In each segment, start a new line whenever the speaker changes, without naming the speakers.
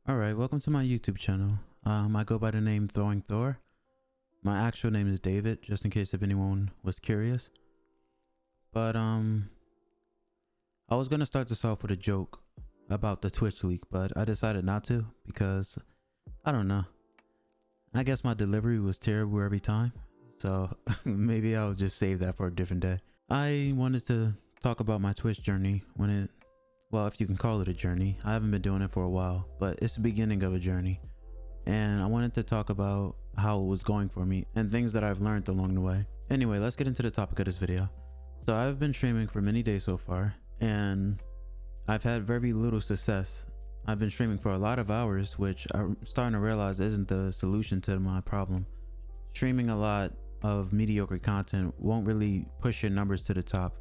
Alright, welcome to my YouTube channel. I go by the name Throwing Thor. My actual name is David, just in case if anyone was curious. But I was gonna start this off with a joke about the Twitch leak, but I decided not to because I don't know. I guess my delivery was terrible every time, so maybe I'll just save that for a different day. I wanted to talk about my Twitch journey well, if you can call it a journey. I haven't been doing it for a while, but it's the beginning of a journey. And I wanted to talk about how it was going for me and things that I've learned along the way. Anyway, let's get into the topic of this video. So I've been streaming for many days so far, and I've had very little success. I've been streaming for a lot of hours, which I'm starting to realize isn't the solution to my problem. Streaming a lot of mediocre content won't really push your numbers to the top.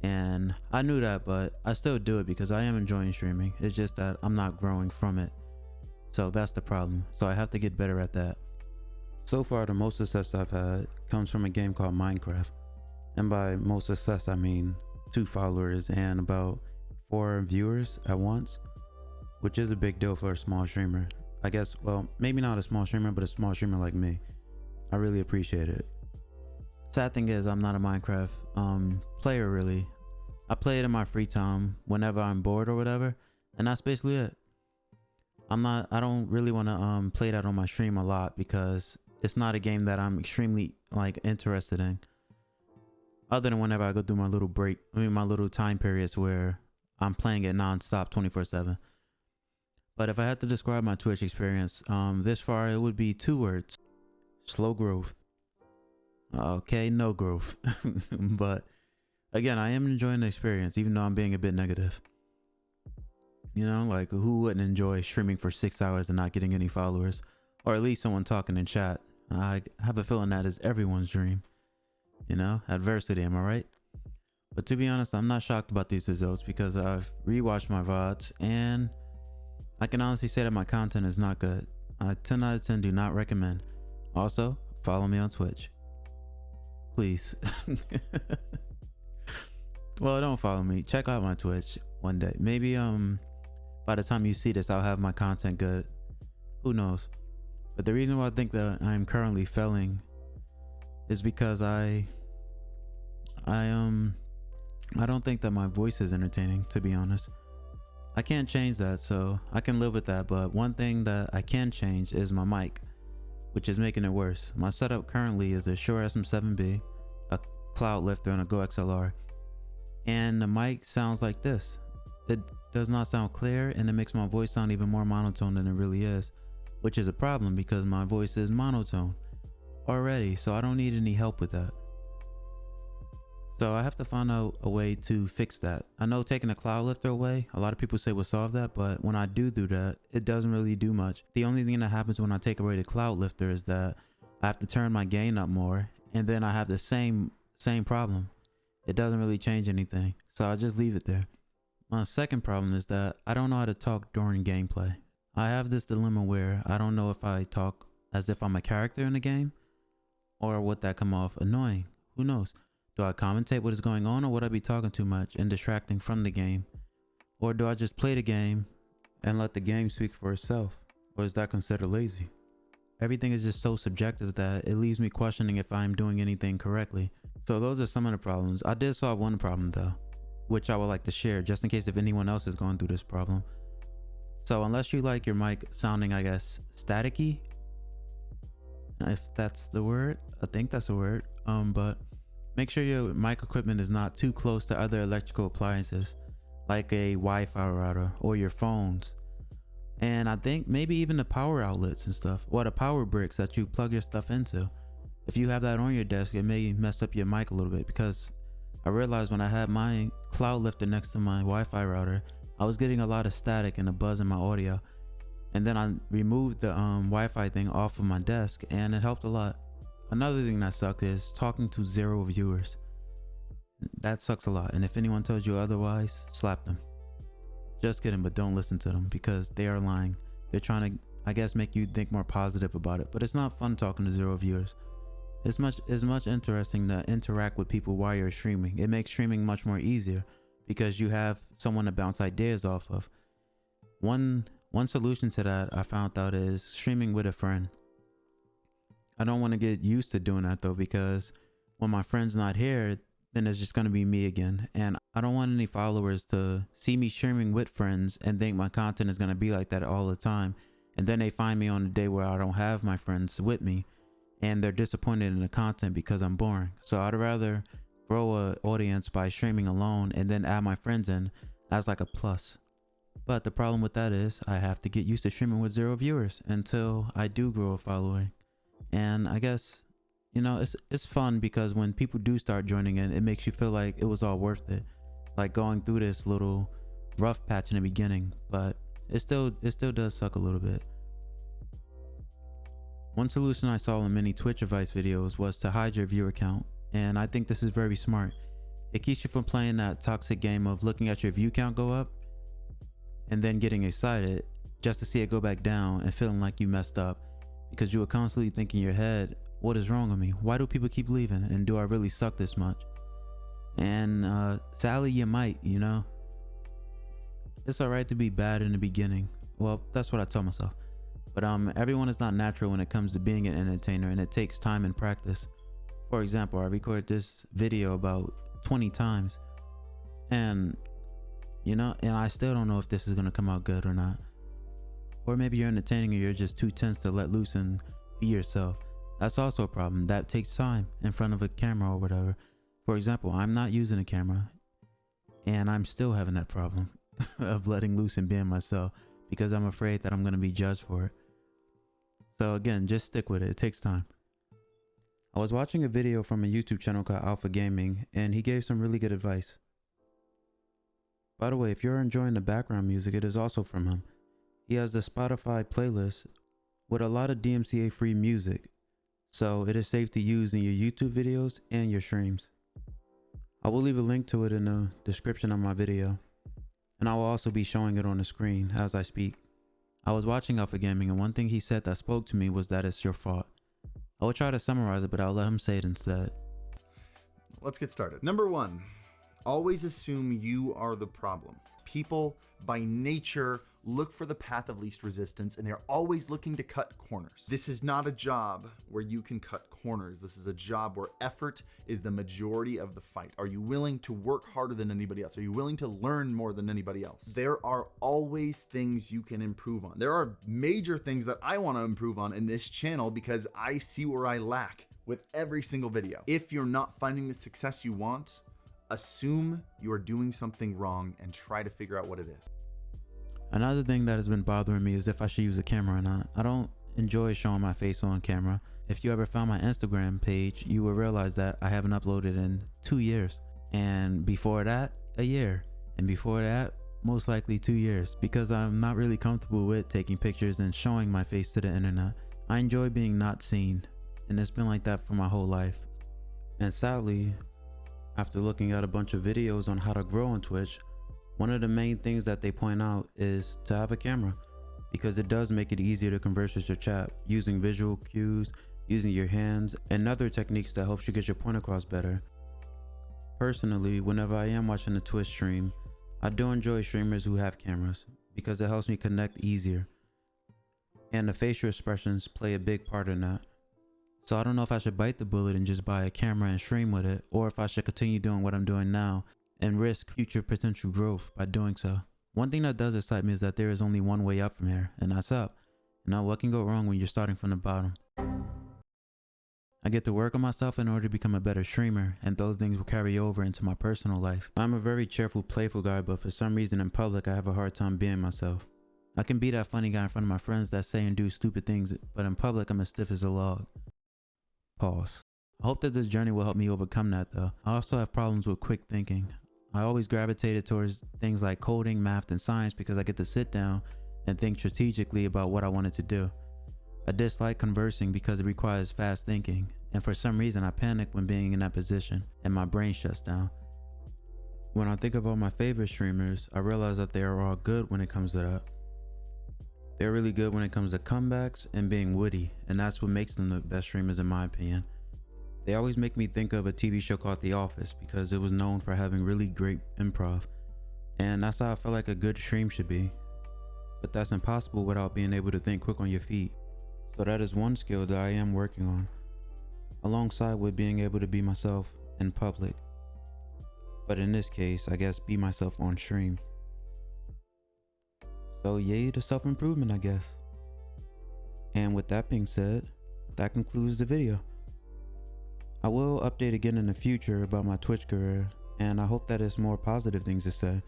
And I knew that, but I still do it because I am enjoying streaming. It's just that I'm not growing from it. So that's the problem. So I have to get better at that. So far, the most success I've had comes from a game called Minecraft. And by most success, I mean 2 followers and about 4 viewers at once, which is a big deal for a small streamer. I guess, well, maybe not a small streamer, but a small streamer like me. I really appreciate it. Sad thing is, I'm not a Minecraft player really. I play it in my free time whenever I'm bored or whatever, and that's basically it. I don't really want to play that on my stream a lot because it's not a game that I'm extremely interested in. Other than whenever I go through my little my little time periods where I'm playing it non-stop 24/7. But if I had to describe my Twitch experience this far, it would be 2 words: slow growth. Okay, no growth. But again, I am enjoying the experience, even though I'm being a bit negative. You know, like, who wouldn't enjoy streaming for 6 hours and not getting any followers, or at least someone talking in chat? I have a feeling that is everyone's dream. You know, adversity, am I right? But to be honest, I'm not shocked about these results because I've rewatched my VODs and I can honestly say that my content is not good. I 10 out of 10 do not recommend. Also, follow me on Twitch, please. Well, don't follow me. Check out my Twitch one day. Maybe by the time you see this, I'll have my content good. Who knows? But the reason why I think that I'm currently failing is because I don't think that my voice is entertaining, to be honest. I can't change that, so I can live with that. But one thing that I can change is my mic, which is making it worse. My setup currently is a Shure SM7B, a Cloud Lifter, and a Go XLR. And the mic sounds like this. It does not sound clear, and it makes my voice sound even more monotone than it really is, which is a problem because my voice is monotone already, so I don't need any help with that. So I have to find out a way to fix that. I know taking the Cloud Lifter away, a lot of people say will solve that, but when I do that, it doesn't really do much. The only thing that happens when I take away the Cloud Lifter is that I have to turn my gain up more, and then I have the same problem. It doesn't really change anything, so I just leave it there. My second problem is that I don't know how to talk during gameplay. I have this dilemma where I don't know if I talk as if I'm a character in the game, or would that come off annoying? Who knows? Do I commentate what is going on, or would I be talking too much and distracting from the game? Or do I just play the game and let the game speak for itself? Or is that considered lazy? Everything is just so subjective that it leaves me questioning if I'm doing anything correctly. So those are some of the problems. I did solve one problem though, which I would like to share just in case if anyone else is going through this problem. So unless you like your mic sounding, I guess, staticky, if that's the word, I think that's the word. But make sure your mic equipment is not too close to other electrical appliances like a Wi-Fi router or your phones. And I think maybe even the power outlets and stuff, or the power bricks that you plug your stuff into. If you have that on your desk, it may mess up your mic a little bit, because I realized when I had my Cloud Lifter next to my Wi-Fi router, I was getting a lot of static and a buzz in my audio. And then I removed the Wi-Fi thing off of my desk, and it helped a lot. Another thing that sucked is talking to 0 viewers. That sucks a lot, and if anyone tells you otherwise, slap them. Just kidding, but don't listen to them because they are lying. They're trying to, I guess, make you think more positive about it, but it's not fun talking to 0 viewers. It's much interesting to interact with people while you're streaming. It makes streaming much more easier because you have someone to bounce ideas off of. One One solution to that I found out is streaming with a friend. I don't want to get used to doing that though, because when my friend's not here, then it's just going to be me again. And I don't want any followers to see me streaming with friends and think my content is going to be like that all the time. And then they find me on a day where I don't have my friends with me and they're disappointed in the content because I'm boring. So I'd rather grow an audience by streaming alone and then add my friends in as like a plus. But the problem with that is I have to get used to streaming with 0 viewers until I do grow a following. And I guess, you know, it's fun because when people do start joining in, it makes you feel like it was all worth it. Like going through this little rough patch in the beginning, but it still does suck a little bit. One solution I saw in many Twitch advice videos was to hide your viewer count, and I think this is very smart. It keeps you from playing that toxic game of looking at your view count go up and then getting excited just to see it go back down and feeling like you messed up because you were constantly thinking in your head, what is wrong with me? Why do people keep leaving? And do I really suck this much? And sadly, you might, you know. It's alright to be bad in the beginning. Well, that's what I told myself. But everyone is not natural when it comes to being an entertainer, and it takes time and practice. For example, I recorded this video about 20 times, and you know, and I still don't know if this is gonna come out good or not. Or maybe you're entertaining or you're just too tense to let loose and be yourself. That's also a problem. That takes time in front of a camera or whatever. For example, I'm not using a camera and I'm still having that problem of letting loose and being myself because I'm afraid that I'm going to be judged for it. So again, just stick with it. It takes time. I was watching a video from a YouTube channel called Alpha Gaming, and he gave some really good advice. By the way, if you're enjoying the background music, it is also from him. He has the Spotify playlist with a lot of DMCA free music, so it is safe to use in your YouTube videos and your streams. I will leave a link to it in the description of my video, and I will also be showing it on the screen as I speak. I was watching Alpha Gaming, and one thing he said that spoke to me was that it's your fault. I will try to summarize it, but I'll let him say it instead.
Let's get started. Number 1, always assume you are the problem. People by nature look for the path of least resistance, and they're always looking to cut corners. This is not a job where you can cut corners. This is a job where effort is the majority of the fight. Are you willing to work harder than anybody else? Are you willing to learn more than anybody else? There are always things you can improve on. There are major things that I want to improve on in this channel because I see where I lack with every single video. If you're not finding the success you want, assume you are doing something wrong and try to figure out what it is.
Another thing that has been bothering me is if I should use a camera or not. I don't enjoy showing my face on camera. If you ever found my Instagram page, you will realize that I haven't uploaded in 2 years. And before that, a year. And before that, most likely 2 years. Because I'm not really comfortable with taking pictures and showing my face to the internet. I enjoy being not seen. And it's been like that for my whole life. And sadly, after looking at a bunch of videos on how to grow on Twitch, one of the main things that they point out is to have a camera, because it does make it easier to converse with your chat using visual cues, using your hands, and other techniques that helps you get your point across better. Personally, whenever I am watching a Twitch stream, I do enjoy streamers who have cameras because it helps me connect easier. And the facial expressions play a big part in that. So I don't know if I should bite the bullet and just buy a camera and stream with it, or if I should continue doing what I'm doing now and risk future potential growth by doing so. One thing that does excite me is that there is only one way up from here, and that's up. Now, what can go wrong when you're starting from the bottom? I get to work on myself in order to become a better streamer, and those things will carry over into my personal life. I'm a very cheerful, playful guy, but for some reason in public, I have a hard time being myself. I can be that funny guy in front of my friends that say and do stupid things, but in public, I'm as stiff as a log. Pause. I hope that this journey will help me overcome that though. I also have problems with quick thinking. I always gravitated towards things like coding, math, and science because I get to sit down and think strategically about what I wanted to do. I dislike conversing because it requires fast thinking, and for some reason I panic when being in that position and my brain shuts down. When I think about my favorite streamers, I realize that they are all good when it comes to that. They're really good when it comes to comebacks and being witty, and that's what makes them the best streamers in my opinion. They always make me think of a TV show called The Office because it was known for having really great improv, and that's how I feel like a good stream should be. but that's impossible without being able to think quick on your feet. So that is one skill that I am working on, alongside with being able to be myself in public. But in this case, I guess be myself on stream. So yay to self-improvement, I guess. And with that being said, that concludes the video. I will update again in the future about my Twitch career, and I hope that it's more positive things to say.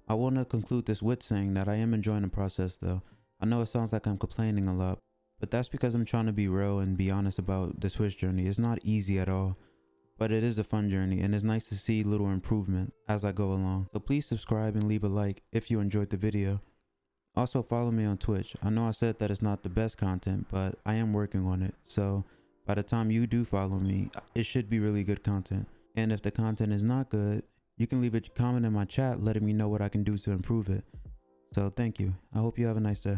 I want to conclude this with saying that I am enjoying the process though. I know it sounds like I'm complaining a lot, but that's because I'm trying to be real and be honest about the Twitch journey. It's not easy at all, but it is a fun journey, and it's nice to see little improvement as I go along. So please subscribe and leave a like if you enjoyed the video. Also follow me on Twitch. I know I said that it's not the best content, but I am working on it. So by the time you do follow me, it should be really good content. And if the content is not good, you can leave a comment in my chat letting me know what I can do to improve it. So thank you. I hope you have a nice day.